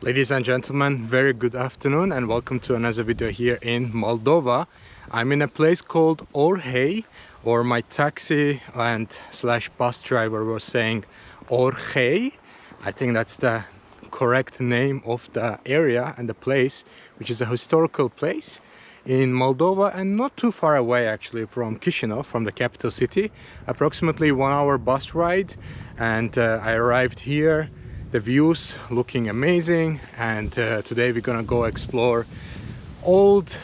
Ladies and gentlemen, very good afternoon and welcome to another video here in Moldova. I'm in a place called Orhei, or my taxi and slash bus driver was saying Orhei. I think that's the correct name of the area and the place, which is a historical place in Moldova and not too far away actually from Chisinau, from the capital city. Approximately 1 hour bus ride, and I arrived here. The views looking amazing, and today we're gonna go explore old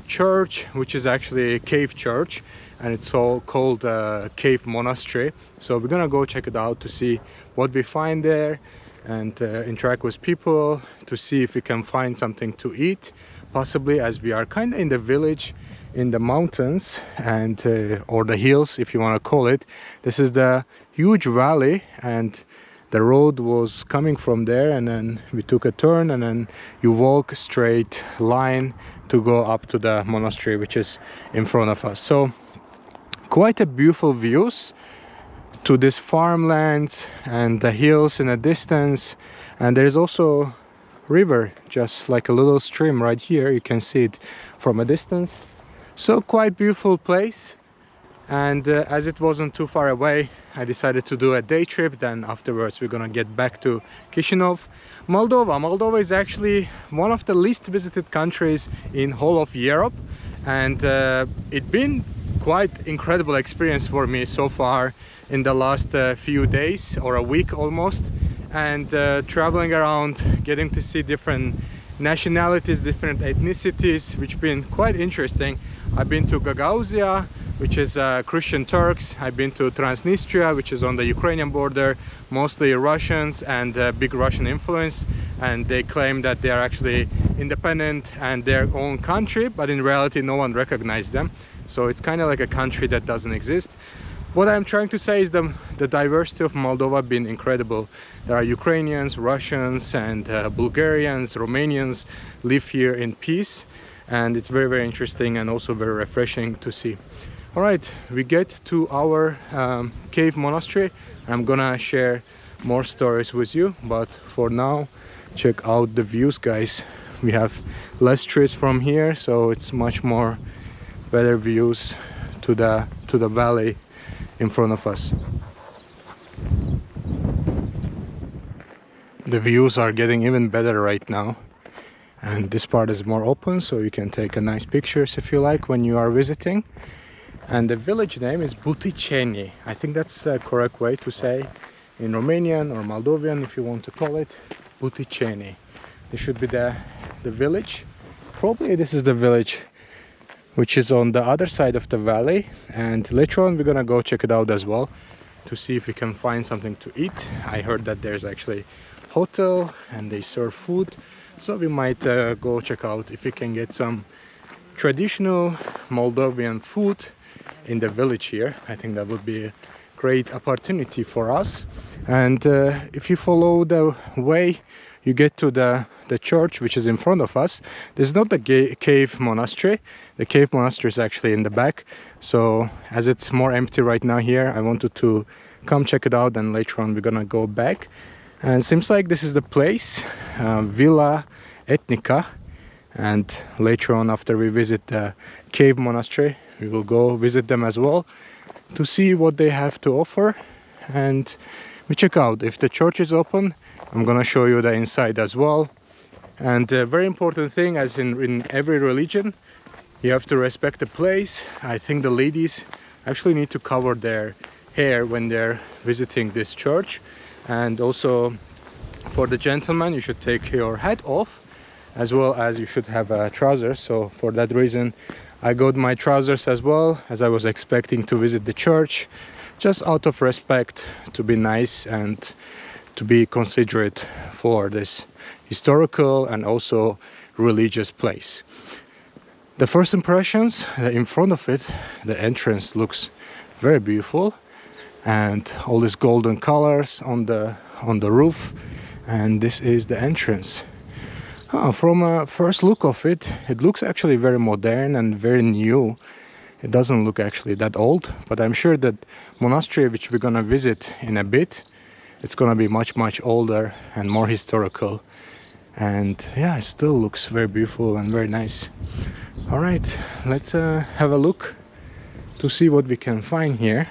church, which is actually a cave church, and it's all called Cave Monastery. So we're gonna go check it out to see what we find there and interact with people to see if we can find something to eat, possibly, as we are kind of in the village in the mountains and or the hills, if you want to call it. This is the huge valley, and the road was coming from there, and then we took a turn, and then you walk straight line to go up to the monastery, which is in front of us. So quite a beautiful views to this farmlands and the hills in the distance, and there's also river, just like a little stream right here. You can see it from a distance. So quite beautiful place. And as it wasn't too far away, I decided to do a day trip. Then afterwards we're gonna get back to Chisinau. Moldova is actually one of the least visited countries in whole of Europe, and it's been quite incredible experience for me so far in the last few days or a week almost, and traveling around, getting to see different nationalities, different ethnicities, which been quite interesting. I've been to Gagauzia, which is Christian Turks. I've been to Transnistria, which is on the Ukrainian border, mostly Russians and big Russian influence, and they claim that they are actually independent and their own country, but in reality no one recognized them. So it's kind of like a country that doesn't exist. What I'm trying to say is the diversity of Moldova been incredible. There are Ukrainians, Russians, and Bulgarians, Romanians live here in peace, and it's very, very interesting and also very refreshing to see. All right, we get to our cave monastery. I'm gonna share more stories with you, but for now, check out the views, guys. We have less trees from here, so it's much more better views to the valley in front of us. The views are getting even better right now, and this part is more open, so you can take a nice pictures if you like when you are visiting. And the village name is Buticeni. I think that's the correct way to say in Romanian or Moldovan, if you want to call it, Buticeni. This should be the village. Probably this is the village which is on the other side of the valley, and later on we're gonna go check it out as well to see if we can find something to eat. I heard that there's actually hotel and they serve food, so we might go check out if we can get some traditional Moldovan food in the village here. I think that would be a great opportunity for us. And if you follow the way, you get to the church, which is in front of us. This is not the cave monastery. The cave monastery is actually in the back, so as it's more empty right now here, I wanted to come check it out, and later on we're gonna go back. And it seems like this is the place, Villa Etnica, and later on, after we visit the cave monastery, we will go visit them as well to see what they have to offer. And we check out if the church is open. I'm gonna show you the inside as well. And a very important thing, as in every religion, you have to respect the place. I think the ladies actually need to cover their hair when they're visiting this church, and also for the gentleman you should take your hat off, as well as you should have trousers. So for that reason I got my trousers as well, as I was expecting to visit the church, just out of respect, to be nice and to be considerate for this historical and also religious place. The first impressions, in front of it, the entrance looks very beautiful, and all these golden colors on the roof, and this is the entrance. From a first look of it, it looks actually very modern and very new. It doesn't look actually that old, but I'm sure that monastery, which we're gonna visit in a bit, it's gonna be much older and more historical. and yeah, it still looks very beautiful and very nice. All right, let's have a look to see what we can find here.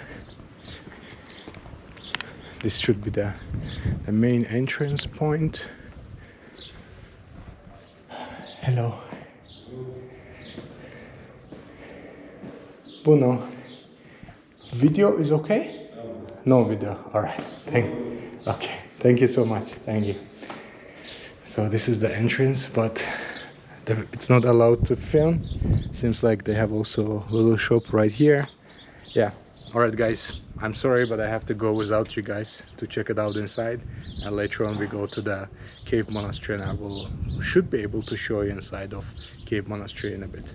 This should be the main entrance point. Hello. Buono. Video is okay? No video. All right. Okay. Thank you so much. Thank you. So this is the entrance, but it's not allowed to film. Seems like they have also a little shop right here. Yeah. All right, guys. I'm sorry, but I have to go without you guys to check it out inside. And later on we go to the cave monastery, and I should be able to show you inside of cave monastery in a bit.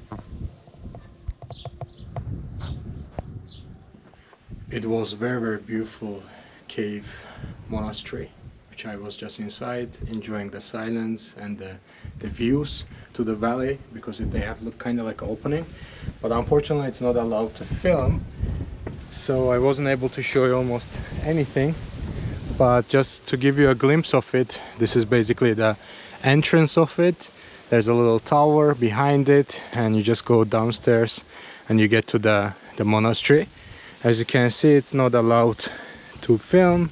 It was very beautiful cave monastery, which I was just inside enjoying the silence and the views to the valley, because they have looked kind of like an opening, but unfortunately it's not allowed to film, so I wasn't able to show you almost anything. But just to give you a glimpse of it, this is basically the entrance of it. There's a little tower behind it, and you just go downstairs and you get to the monastery. As you can see, it's not allowed to film,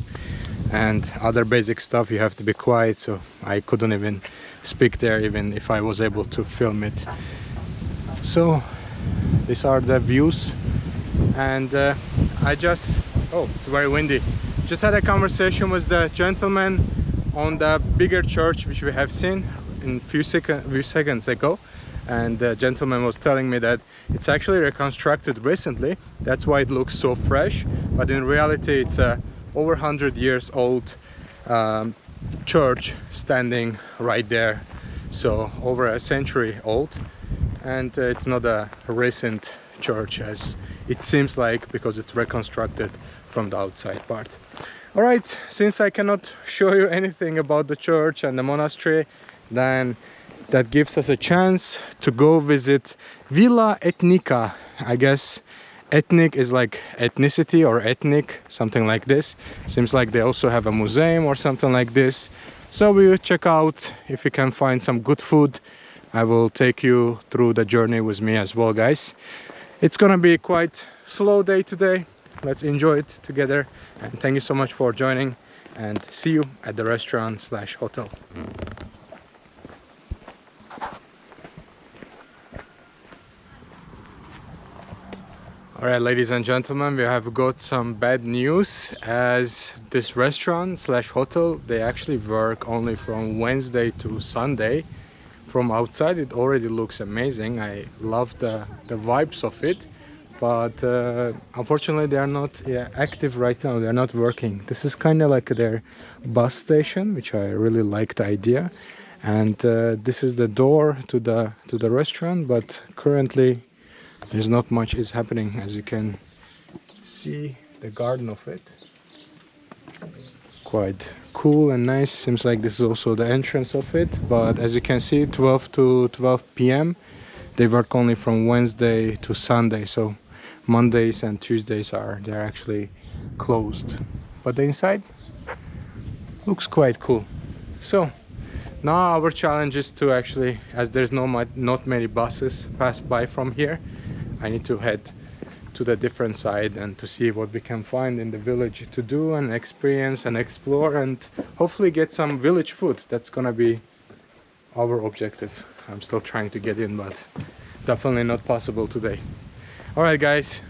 and other basic stuff, you have to be quiet, so I couldn't even speak there even if I was able to film it. So these are the views, and oh, it's very windy. Just had a conversation with the gentleman on the bigger church which we have seen in few seconds ago, and the gentleman was telling me that it's actually reconstructed recently. That's why it looks so fresh, but in reality it's a over 100 years old church standing right there, so over a century old, and it's not a recent church as it seems like, because it's reconstructed from the outside part. All right, since I cannot show you anything about the church and the monastery, then that gives us a chance to go visit Villa Etnica. I guess ethnic is like ethnicity or ethnic, something like this. Seems like they also have a museum or something like this. So we will check out if we can find some good food. I will take you through the journey with me as well, guys. It's gonna be quite slow day today. Let's enjoy it together, and thank you so much for joining, and see you at the restaurant/hotel. Alright, ladies and gentlemen, we have got some bad news, as this restaurant/hotel, they actually work only from Wednesday to Sunday. From outside it already looks amazing. I love the vibes of it, but unfortunately they are not active right now. They are not working. This is kind of like their bus station, which I really like the idea, and this is the door to the restaurant, but currently there's not much is happening. As you can see, the garden of it, quite cool and nice. Seems like this is also the entrance of it, but as you can see, 12 to 12 p.m. they work only from Wednesday to Sunday, so Mondays and Tuesdays they're actually closed. But the inside looks quite cool. So now our challenge is to actually, as there's not many buses pass by from here, I need to head to the different side and to see what we can find in the village to do and experience and explore, and hopefully get some village food. That's gonna be our objective. I'm still trying to get in, but definitely not possible today. All right, guys,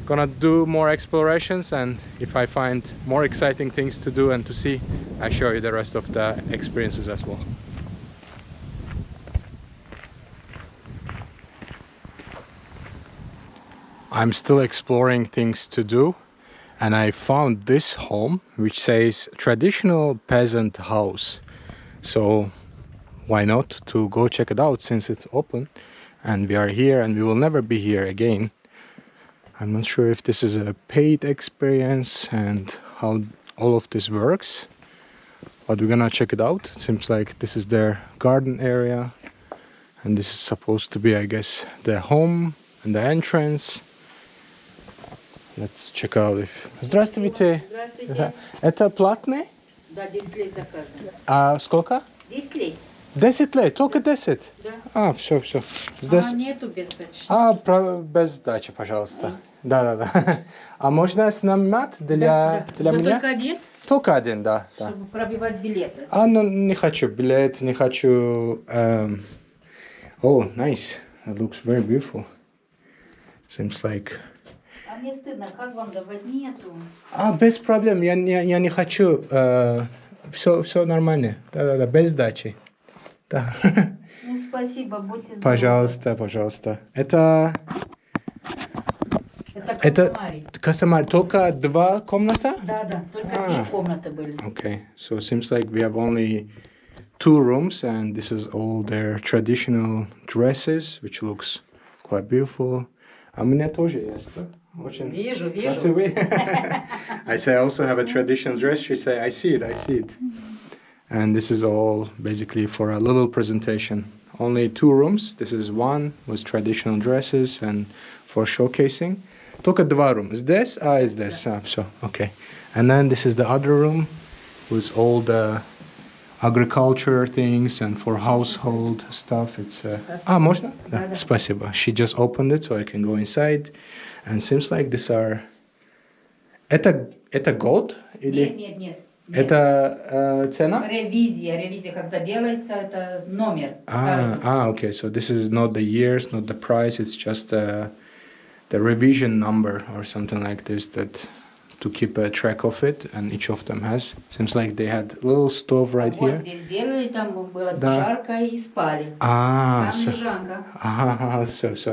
gonna do more explorations, and if I find more exciting things to do and to see, I show you the rest of the experiences as well. I'm still exploring things to do, and I found this home which says traditional peasant house. So why not to go check it out, since it's open and we are here and we will never be here again. I'm not sure if this is a paid experience and how all of this works, but we're gonna check it out. It seems like this is their garden area, and this is supposed to be, I guess, the home and the entrance. Let's check out if... Здравствуйте! Здравствуйте. Это платное? Да, 10 лет за каждым. А сколько? 10 лей? 10 лей, только 10? Да. А, все. Здесь... Нету без сдачи. Без сдачи, пожалуйста. Да. А можно снимать для меня? Только один? Только один, да. Чтобы пробивать билеты. Ну не хочу билет, не хочу... Oh, nice. It looks very beautiful. Seems like... А мне стыдно, как вам давать? Нету. Без проблем, я не хочу. Все нормально. Да, без сдачи. Да. Ну, спасибо, будьте здоровы. Пожалуйста. Это Касамарий. Только 2 комната? Да, только 3 комнаты были. Okay, so it seems like we have only 2 rooms, and this is all their traditional dresses, which looks quite beautiful. А у меня тоже есть, да? Очень Вижу. красивый. I say I also have a traditional dress. She say I see it. And this is all basically for a little presentation. Only 2 rooms. This is one with traditional dresses and for showcasing. Только 2 rooms. Здесь, здесь. Все, okay. And then this is the other room with all the agriculture things and for household stuff. It's можно? Да. Спасибо. She just opened it so I can go inside. And seems like these are... Это год? Или... Нет. Это цена? Ревизия, когда делается, это номер. Okay. So this is not the years, not the price. It's just the revision number or something like this, that to keep a track of it, and each of them has. Seems like they had a little stove right here. Вот здесь делали, там было жарко и спали. Все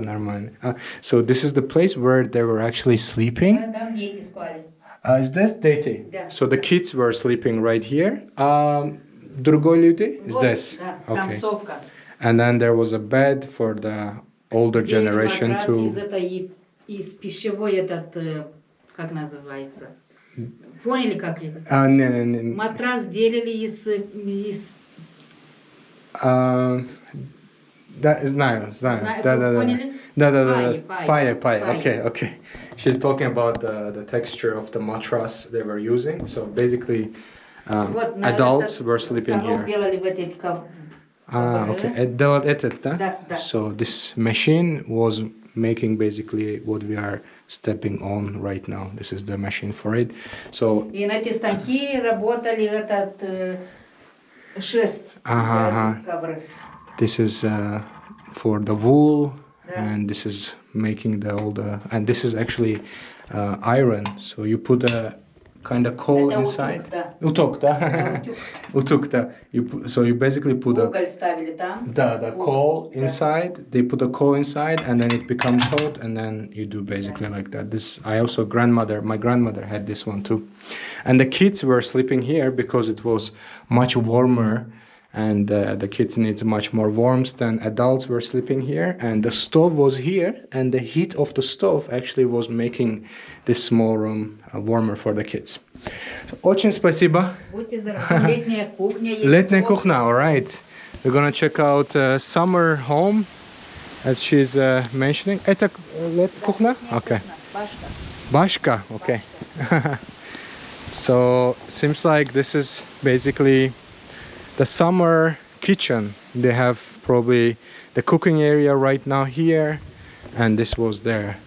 нормально. So this is the place where they were actually sleeping. Там дети спали. Здесь дети? Да. So the kids were sleeping right here. Другой люди? Здесь? Да, там совка. And then there was a bed for the older generation to... Из пищевой как называется? Поняли, как это? Не. Матрас делали из... Да, знаю. Да. Поняли? Да. Пая. Okay. She's talking about the texture of the mattress they were using. So basically, adults were sleeping here. Делали в этой Okay. Делать этот, да? Да. So this machine was making basically what we are stepping on right now. This is the machine for it. So. И на эти станки работали шерсть. Ковры. This is for the wool, and this is making all the, and this is actually iron. So you put a kind of coal inside. Утюг, да. Утюг, да. So you basically put the coal inside. They put the coal inside, and then it becomes hot, and then you do basically like that. This my grandmother had this one too, and the kids were sleeping here because it was much warmer. And the kids needs much more warmth than adults were sleeping here. And the stove was here, and the heat of the stove actually was making this small room warmer for the kids. So, очень спасибо. Летняя кухня. Летняя кухня, all right. We're gonna check out summer home, as she's mentioning. Это летняя кухня? Okay. Башка, okay. So seems like this is basically the summer kitchen. They have probably the cooking area right now here, and this was their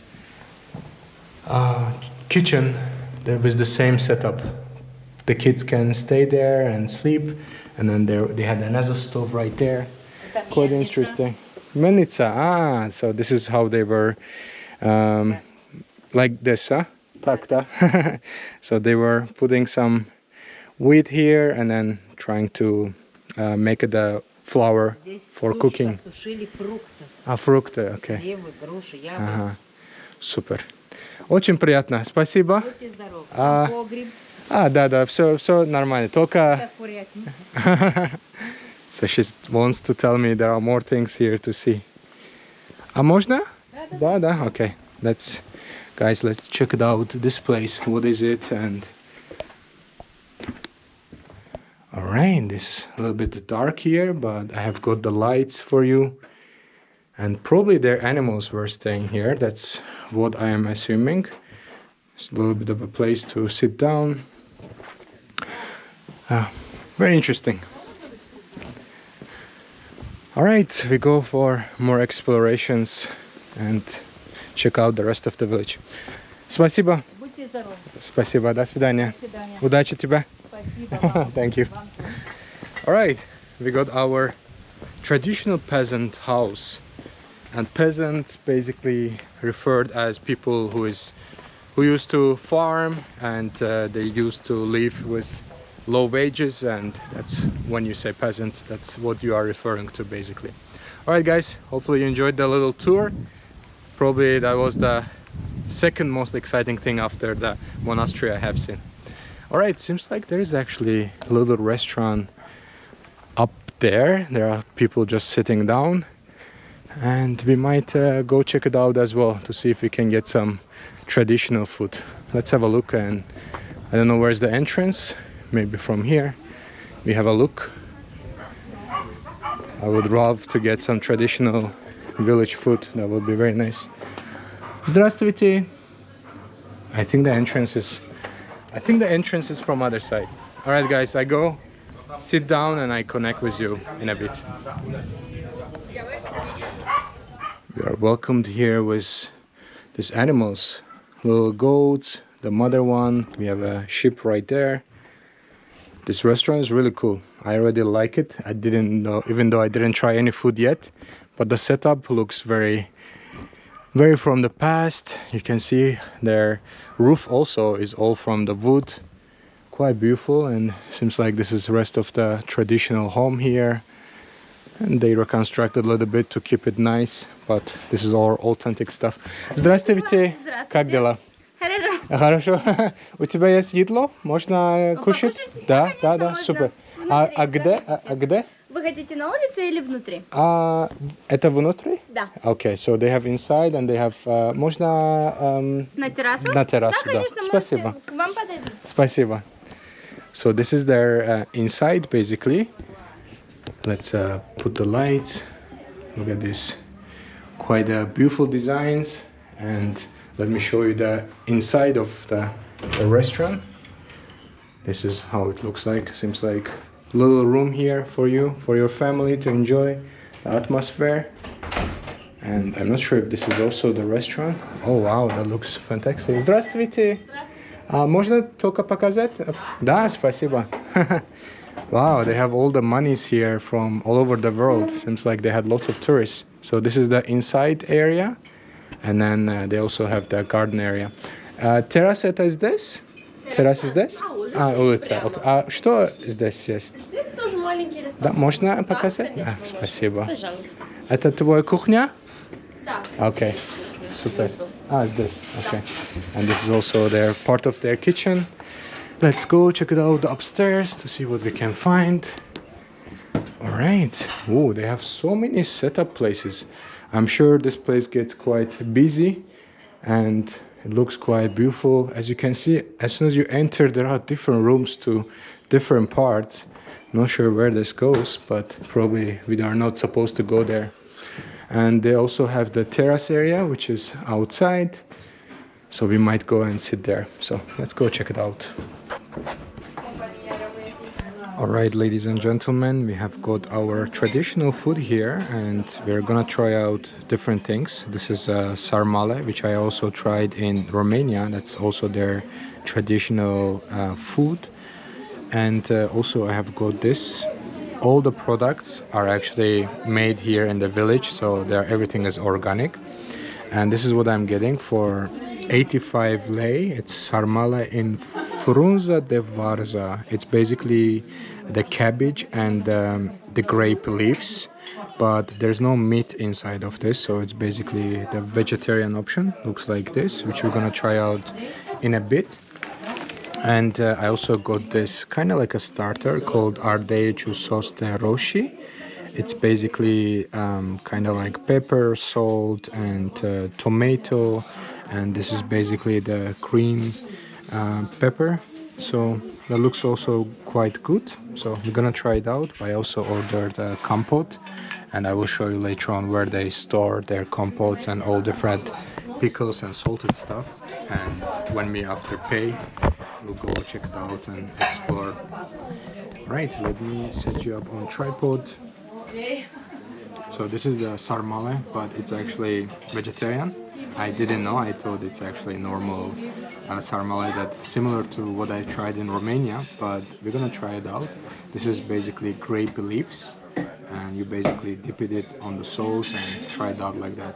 kitchen with the same setup. The kids can stay there and sleep, and then they had another stove right there. Quite interesting. Menica. So this is how they were like this, huh? Tak. So they were putting some wheat here and then trying to make the flour for cooking. Фрукты, окей. Сливы, груши, яблоки. Супер. Очень приятно. Спасибо. Будьте здоровы. Погреб. Да, все нормально. Только... So she wants to tell me there are more things here to see. А можно? Да. Okay. Guys, let's check it out. This place. What is it? And all right, it's a little bit dark here, but I have got the lights for you. And probably their animals were staying here. That's what I am assuming. It's a little bit of a place to sit down. Very interesting. All right, we go for more explorations and check out the rest of the village. Спасибо. Будьте здоровы. Спасибо. До свидания. До свидания. Удачи тебе. Спасибо вам. Thank you. Вам тоже. All right, we got our traditional peasant house, and peasants basically referred as people who used to farm, and they used to live with low wages, and that's when you say peasants, that's what you are referring to basically. All right guys, hopefully you enjoyed the little tour. Probably that was the second most exciting thing after the monastery I have seen. All right, seems like there is actually a little restaurant up there. There are people just sitting down, and we might go check it out as well to see if we can get some traditional food. Let's have a look, and I don't know where's the entrance. Maybe from here we have a look. I would love to get some traditional village food. That would be very nice. Здравствуйте. I think the entrance is from other side. All right guys, I go sit down and I connect with you in a bit. We are welcomed here with these animals, little goats, the mother one. We have a sheep right there. This restaurant is really cool. I already like it. I didn't know, even though I didn't try any food yet, but the setup looks very from the past. You can see their roof also is all from the wood. Quite beautiful, and seems like this is the rest of the traditional home here. And they reconstructed a little bit to keep it nice, but this is all authentic stuff. Здравствуйте. Как дела? Хорошо. У тебя есть едло? Можно кушать? Да, да, да, супер. А где? Вы хотите на улице или внутри? Это внутри? Да. Okay, so they have inside and they have... можно... На террасу? На террасу, да. Конечно, Спасибо. К вам подойдут. Спасибо. So this is their inside, basically. Let's put the lights. Look at this. Quite beautiful designs. And let me show you the inside of the restaurant. This is how it looks like. Seems like a little room here for you, for your family to enjoy the atmosphere. And I'm not sure if this is also the restaurant. Oh wow, that looks fantastic. Здравствуйте. Можно только показать? Да, спасибо. Wow, they have all the monies here from all over the world. Seems like they had lots of tourists. So this is the inside area. And then they also have the garden area. Террас это здесь? Террас здесь? Улица. Okay. Что здесь есть? Здесь тоже маленький ресторан. Да, можно показать? Да, спасибо. Пожалуйста. Это твоя кухня? Да. Okay, super. Здесь. Okay. And this is also their part of their kitchen. Let's go check it out upstairs to see what we can find. All right. Oh, they have so many setup places. I'm sure this place gets quite busy, and it looks quite beautiful. As you can see, as soon as you enter, there are different rooms to different parts. Not sure where this goes, but probably we are not supposed to go there. And they also have the terrace area, which is outside. So we might go and sit there. So let's go check it out. All right, ladies and gentlemen, we have got our traditional food here, and we're gonna try out different things. This is sarmale, which I also tried in Romania. That's also their traditional food. And also I have got this. All the products are actually made here in the village, so everything is organic. And this is what I'm getting for 85 lei. It's sarmale in frunza de varza. It's basically the cabbage and the grape leaves, but there's no meat inside of this, so it's basically the vegetarian option. Looks like this, which we're gonna try out in a bit. And I also got this kind of like a starter called ardeiu sos de roshi. It's basically kind of like pepper, salt, and tomato, and this is basically the cream pepper. So that looks also quite good. So we're gonna try it out. I also ordered a compote, and I will show you later on where they store their compotes and all different pickles and salted stuff. And when we after pay, we'll go check it out and explore. Right, let me set you up on tripod. So this is the sarmale, but it's actually vegetarian. I didn't know. I thought it's actually normal sarmale that's similar to what I tried in Romania, but we're gonna try it out. This is basically grape leaves, and you basically dip it on the sauce and try it out like that.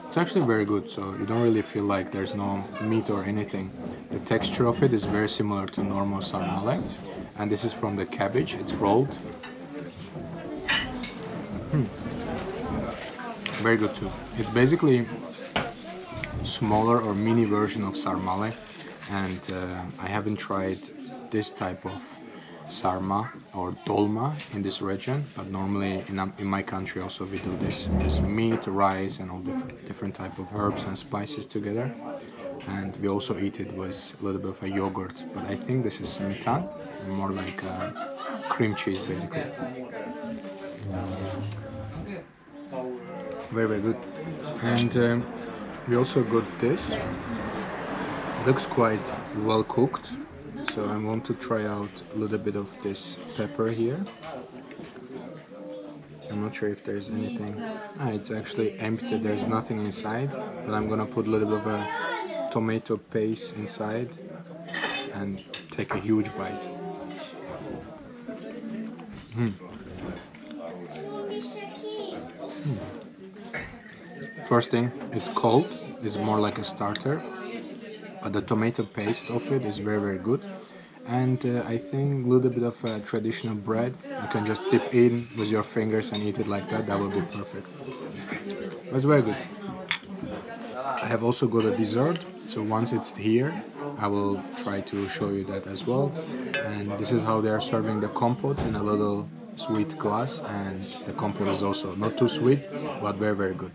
It's actually very good, so you don't really feel like there's no meat or anything. The texture of it is very similar to normal sarmale, and this is from the cabbage. It's rolled. Very good too. It's basically smaller or mini version of sarmale, and I haven't tried this type of sarma or dolma in this region, but normally in my country also we do this. There's meat, rice, and all different type of herbs and spices together, and we also eat it with a little bit of a yogurt, but I think this is smitan, more like cream cheese basically. Very, very good. And we also got this. It looks quite well cooked, so I want to try out a little bit of this pepper here. I'm not sure if there's anything. It's actually empty, there's nothing inside, but I'm gonna put a little bit of a tomato paste inside and take a huge bite. First thing, it's cold, it's more like a starter, but the tomato paste of it is very, very good. And I think a little bit of traditional bread, you can just dip in with your fingers and eat it like that, that will be perfect. That's very good. I have also got a dessert, so once it's here, I will try to show you that as well. And this is how they are serving the compote in a little sweet glass, and the compote is also not too sweet, but very, very good.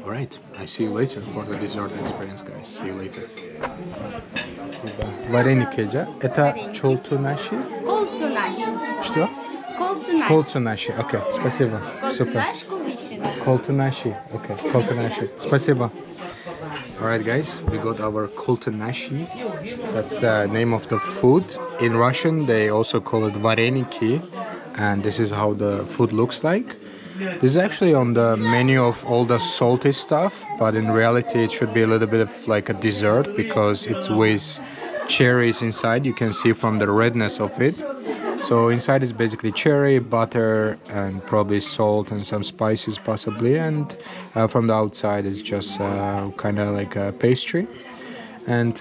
Alright, I see you later for the dessert experience, guys. See you later. Вареники, это чолтунаши? Колцунаш. Что? Колцунаш. Колцунаши, окей, спасибо. Супер. Колцунаш кувишина. Колтунаши, okay, колтунаши. Спасибо. Alright guys, we got our koltunashi. That's the name of the food. In Russian they also call it vareniki, and this is how the food looks like. This is actually on the menu of all the salty stuff, but in reality it should be a little bit of like a dessert because it's with cherries inside. You can see from the redness of it. So inside is basically cherry, butter, and probably salt and some spices possibly, and from the outside is just kind of like a pastry. And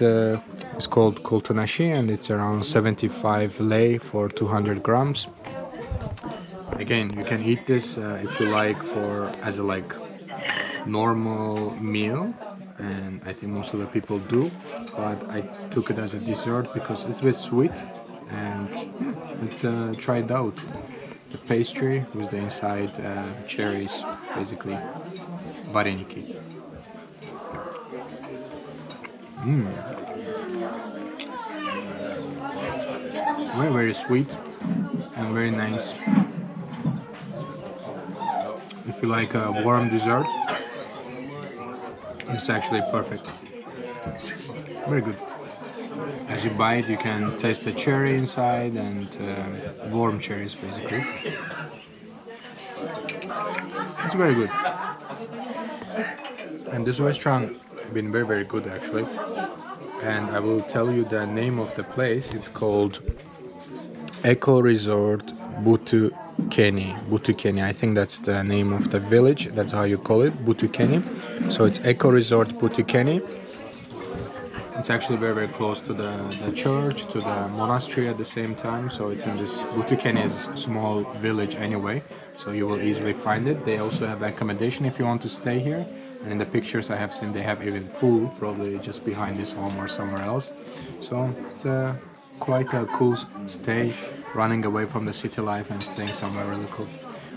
it's called koltunashi, and it's around 75 lei for 200 grams. Again, you can eat this if you like as a like normal meal, and I think most of the people do, but I took it as a dessert because it's a bit sweet, and let's try it out. The pastry with the inside cherries, basically vareniki. Very, very sweet and very nice. If you like a warm dessert, it's actually perfect. Very good. As you bite, you can taste the cherry inside and warm cherries, basically. It's very good. And this restaurant has been very, very good actually. And I will tell you the name of the place. It's called Eco Resort Butukeni. I think that's the name of the village. That's how you call it, Butukeni. So it's Eco Resort Butukeni. It's actually very, very close to the church, to the monastery at the same time. So it's in this Butukeni is a small village anyway. So you will easily find it. They also have accommodation if you want to stay here. And in the pictures I have seen, they have even pool, probably just behind this home or somewhere else. So it's quite a cool stay, running away from the city life and staying somewhere really cool.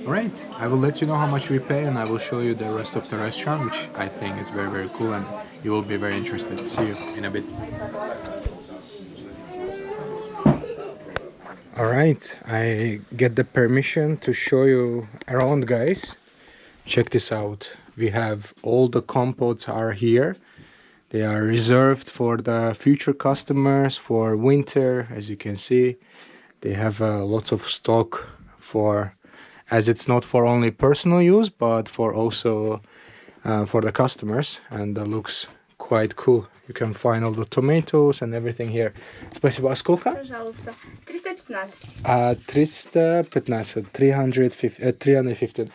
Alright, I will let you know how much we pay, and I will show you the rest of the restaurant, which I think is very, very cool, and you will be very interested. See you in a bit. Alright, I get the permission to show you around, guys. Check this out. We have all the compotes are here. They are reserved for the future customers for winter. As you can see, they have lots of stock for, as it's not for only personal use, but for also for the customers, and that looks quite cool. You can find all the tomatoes and everything here. Спасибо. А сколько? Пожалуйста. 315. 315, 350.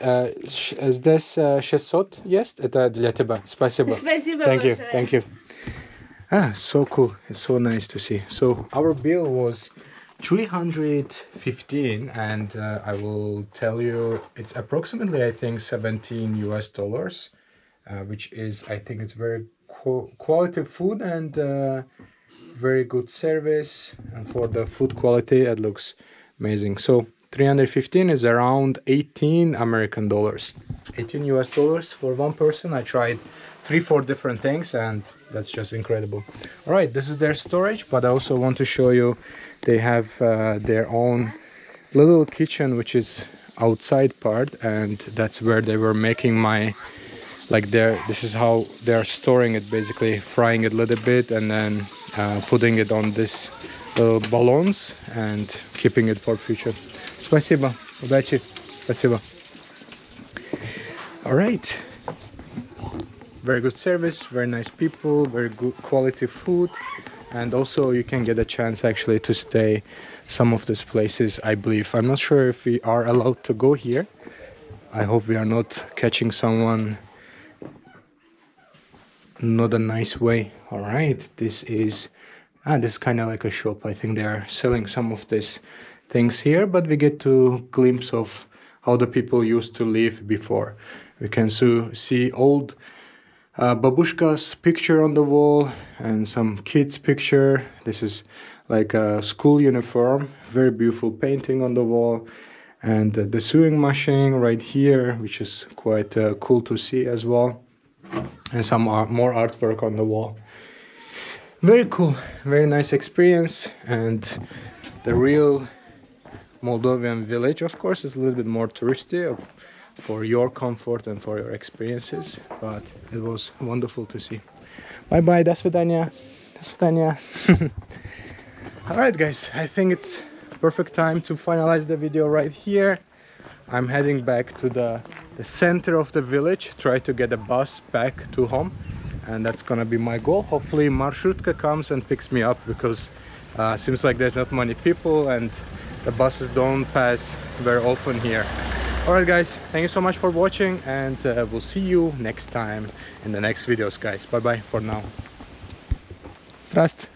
Здесь 600 есть? Это для тебя. Спасибо. Спасибо Thank you, большое. thank you. Ah, so cool. It's so nice to see. So our bill was 315, and I will tell you it's approximately, I think, $17 US, which is, I think, it's very quality food and very good service, and for the food quality it looks amazing. So 315 is around 18 American dollars, 18 US dollars for one person. I tried 3-4 different things, and that's just incredible. All right, this is their storage, but I also want to show you they have their own little kitchen, which is outside part, and that's where they were making my, like, this is how they're storing it, basically frying it a little bit and then putting it on this little balloons and keeping it for future. Спасибо. Удачи. Спасибо. All right. Very good service, very nice people, very good quality food, and also you can get a chance actually to stay some of these places, I believe. I'm not sure if we are allowed to go here. I hope we are not catching someone not a nice way. All right, this is kind of like a shop. I think they are selling some of these things here, but we get to glimpse of how the people used to live before. We can see old babushka's picture on the wall and some kids picture. This is like a school uniform, very beautiful painting on the wall, and the sewing machine right here, which is quite cool to see as well, and some more artwork on the wall. Very cool, very nice experience. And the real Moldovan village, of course, is a little bit more touristy for your comfort and for your experiences, but it was wonderful to see. Bye bye, до свидания, до свидания. All right, guys, I think it's perfect time to finalize the video right here. I'm heading back to the center of the village, try to get a bus back to home, and that's gonna be my goal. Hopefully Marsrutka comes and picks me up, because seems like there's not many people and the buses don't pass very often here. All right, guys, thank you so much for watching, and we'll see you next time in the next videos, guys. Bye bye for now. Здравствуйте.